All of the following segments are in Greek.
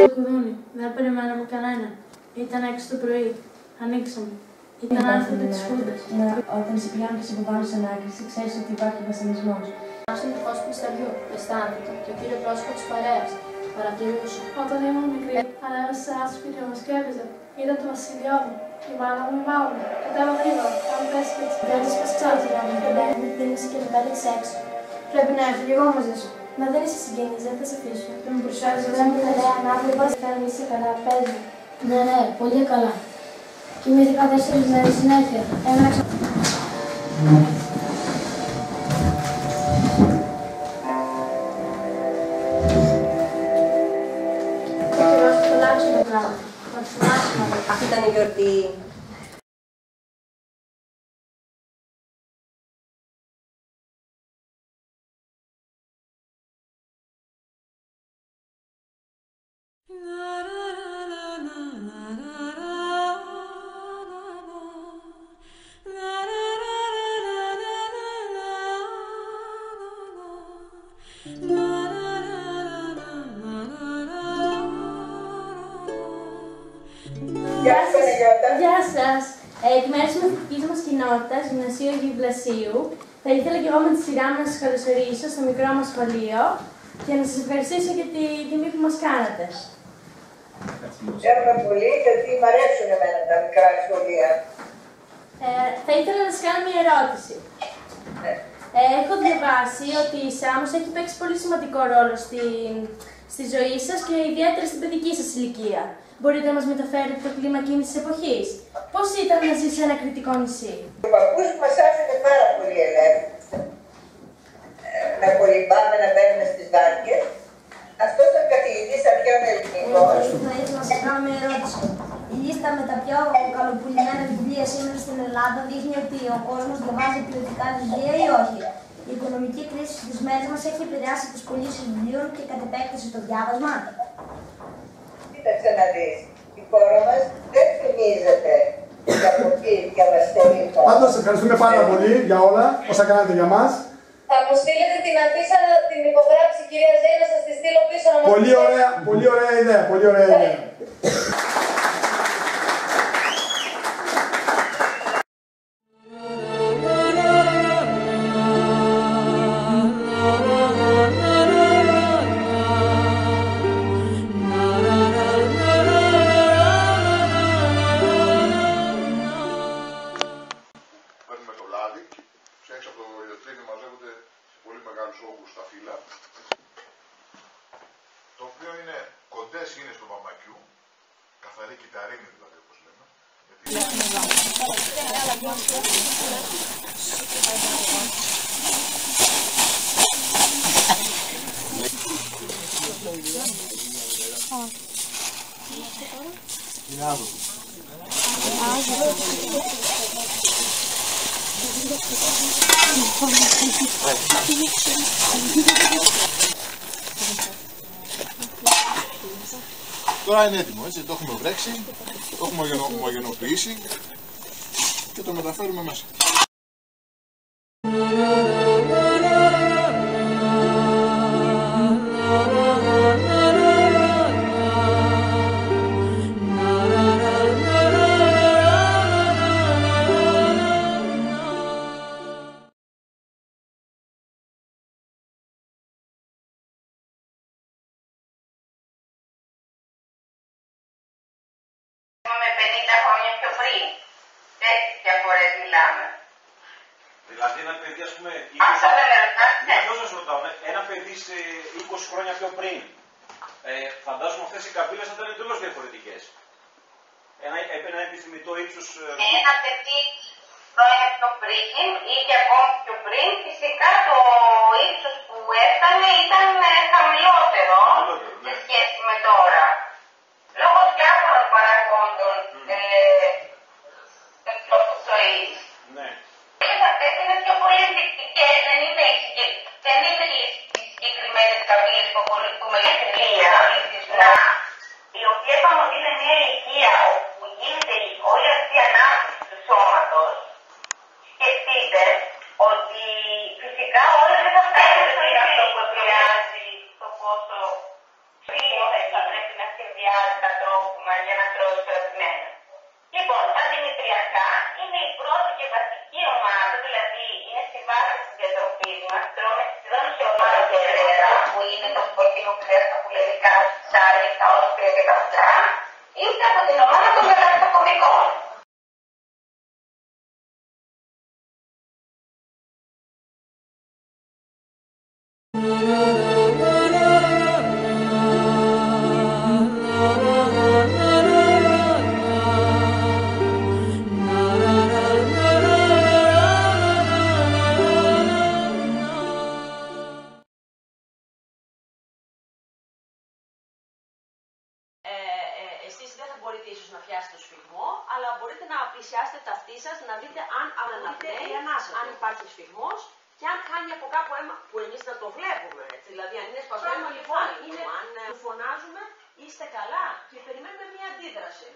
το κουδούνι. Δεν περιμένω από κανένα. Ήταν 6 το πρωί. Ανοίξαμε. Ήταν άνθρωποι της Χούντας. Όταν σε πιάνουν και σε υποβάλλουν σε ανάκριση, ξέρεις ότι υπάρχει βασανισμός. Ο συνδικός του μυσταριού αισθάνθηκε και ο κύριο πρόσωπο της παρέας παρατηρούσε. Όταν ήμουν μικρή, ανέβασε σε ένα σπίτι μου και έπαιζε. Είδα το βασίλειό μου. Η μάνα μου, η μάνα μου. Κατέβα γρήγορα. Αν πέσει και τις πηγαίνεις πως ψάχνει να μου δίνεις και να πέλεξε έξω. Πρέπει να έρθω κι εγώ μαζί σου. Μα δεν είσαι συγγενής, δεν θα σε αφήσω. Δεν μου προσφέρεις, δεν μου λέει ανάπλη, πώς θα είσαι καλά, παίζει. Ναι, πολύ καλά. Κοιμήθηκα 4 μέρες συνέχεια. Έμαξα. Αυτή ήταν η γιορτή. Γεια σας! Εκ μέρους της μαθητικής μας κοινότητας, Γυμνασίου Αγίου Βλασίου, θα ήθελα και εγώ με τη σειρά μου να σας καλωσορίσω στο μικρό μας σχολείο και να σας ευχαριστήσω για τη τιμή που μας κάνατε. Χαίρομαι πολύ γιατί μου αρέσουν εμένα τα μικρά σχολεία. Θα ήθελα να σας κάνω μια ερώτηση. Ναι. Έχω διαβάσει ότι η Σάμος έχει παίξει πολύ σημαντικό ρόλο στη ζωή σας και ιδιαίτερα στην παιδική σας ηλικία. Μπορείτε να μας μεταφέρετε το κλίμα εκείνης της εποχής. Πώς ήταν να ζεις σε ένα κρητικό νησί? Ο παππούς μας άφηνε πάρα πολύ ελεύθερο. Να κολυμπάμε, να μπαίνουμε στις βάρκες. Αυτός ήταν καθηγητής αρχαίων ελληνικών. Θα ήθελα να σας κάνω μια ερώτηση. Η λίστα με τα πιο καλοπουλημένα βιβλία σήμερα στην Ελλάδα δείχνει ότι ο κόσμος διαβάζει ποιοτικά βιβλία ή όχι. Η οικονομική κρίση στις μέρες μας έχει επηρεάσει τις πωλήσεις βιβλίων και κατ' επέκταση το διάβασμα. Κοίταξε να δεις, η χώρα μας δεν θυμίζεται για πολύ διαβαστερή χώρα. Πάντως, ευχαριστούμε πάρα πολύ για όλα όσα κάνατε για μας. Θα μου στείλετε την αφίσα, την υπογράψει, κυρία Ζέη, να σας τη στείλω πίσω να μας Πολύ ωραία, πολύ ωραία ιδέα, πολύ ωραία ιδέα. Έξω από το ηλεκτρίδι μαζεύονται σε πολύ μεγάλους όγκους στα φύλλα, το οποίο είναι κοντές είναι στο βαμβακιού, καθαρή κυταρίνη δηλαδή όπως λέμε. Τώρα είναι έτοιμο, έτσι, το έχουμε βρέξει, το έχουμε ομογενοποιήσει και το μεταφέρουμε μέσα. Με 50 χρόνια πιο πριν. Τέτοιες διαφορές μιλάμε. Δηλαδή ένα παιδί, ας πούμε, Αυτό δεν με ρωτάτε. αυτό σας ρωτάω, ένα παιδί σε 20 χρόνια πιο πριν, φαντάζομαι αυτές οι καμπύλες θα ήταν εντελώς διαφορετικές. Ένα επιθυμητό ύψος... Ένα παιδί χρόνια πιο πριν ή και ακόμη πιο πριν, φυσικά το ύψος που έφτανε ήταν χαμηλότερο σε σχέση με τώρα. Λόγω διάφορων παραγόντων τρόπου ζωής. Ναι. Όλες αυτές είναι πιο πολύ ενδεικτικές, δεν είναι οι συγκεκριμένες καμπύλες που ακολουθούμε για την ηλικία, η οποία είπαμε ότι είναι μια ηλικία όπου γίνεται όλη αυτή η ανάπτυξη του σώματος. Σκεφτείτε ότι φυσικά όλα δεν θα φτάσουν σε αυτό που επηρεάζει το πόσο φύλλο άδεικα τρόφιμα για να τρώει θεραπημένα. Λοιπόν, τα δημητριακά είναι η πρώτη και βασική ομάδα, δηλαδή είναι στη βάση της διατροφής μας. Τρώμε σχεδόν σε όλα τα κρέα, που είναι το σπορτίνο κρέας, τα πουλερικά, τα ψάρια, τα όσπρια και τα αυτιά, είτε από την ομάδα των γαλακτοκομικών. Εσείς δεν θα μπορείτε ίσως να πιάσετε το σφυγμό, αλλά μπορείτε να πλησιάσετε τα αυτή σας, να δείτε αν αναπνέει, αν υπάρχει σφυγμός και αν κάνει από κάπου αίμα, που εμείς να το βλέπουμε. Δηλαδή, αν είναι σπασμένο λοιπόν, αν φωνάζουμε, είστε καλά και περιμένουμε μια αντίδραση.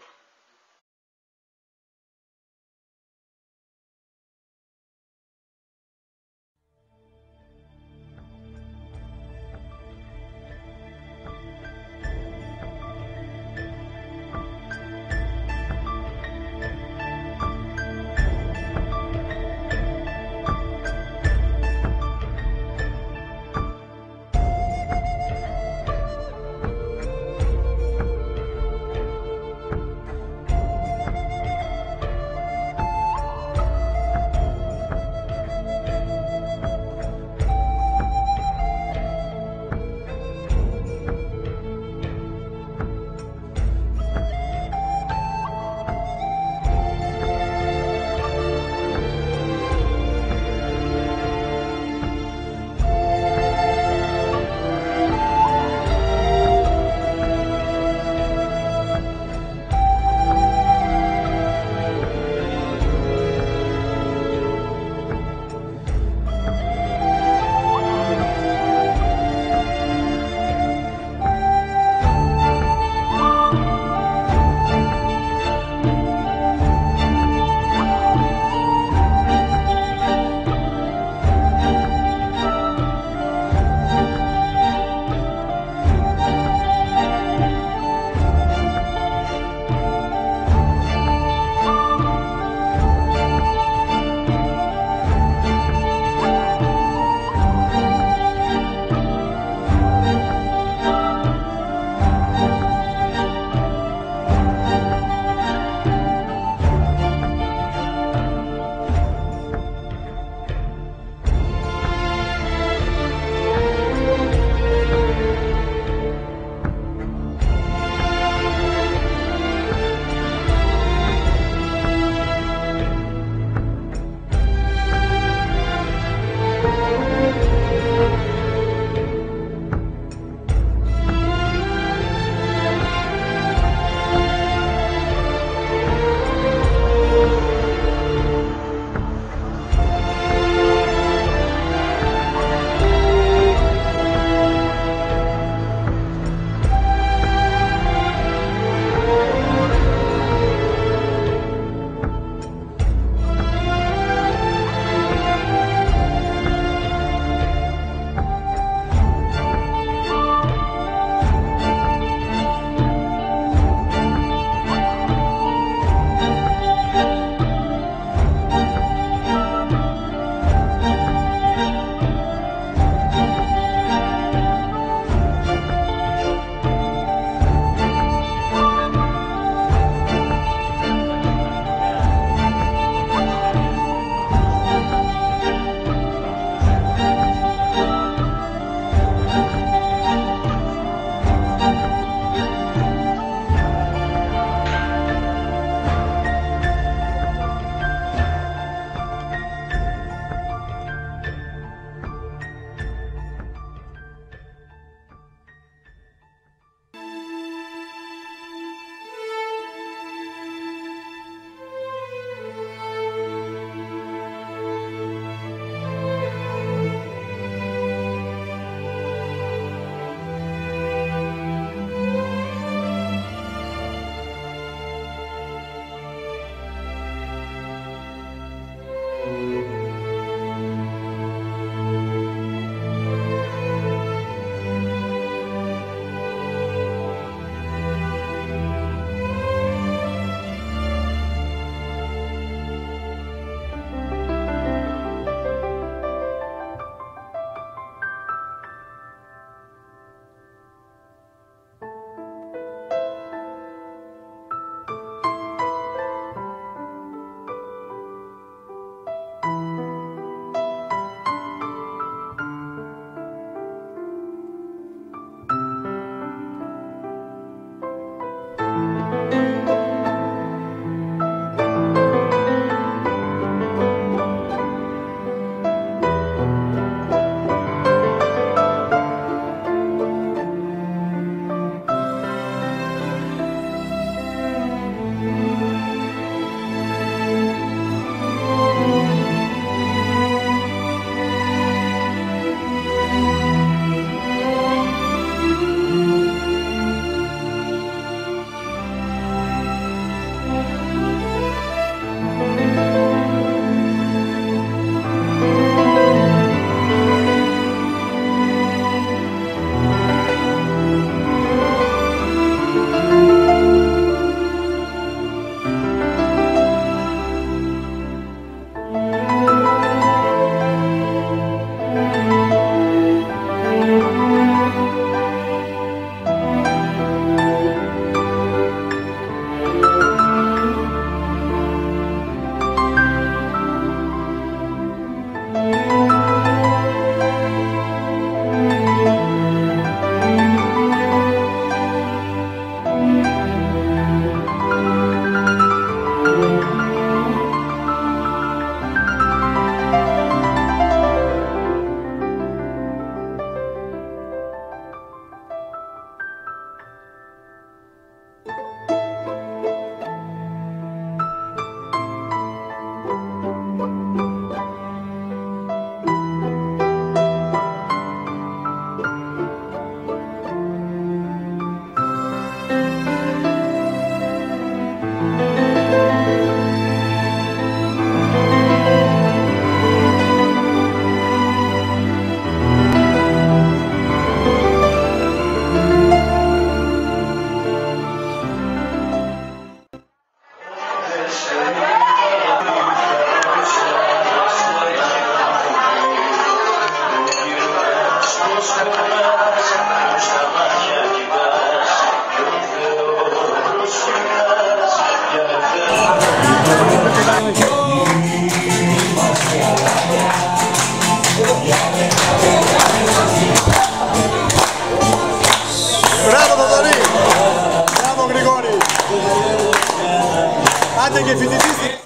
Άντε και φοιτητής.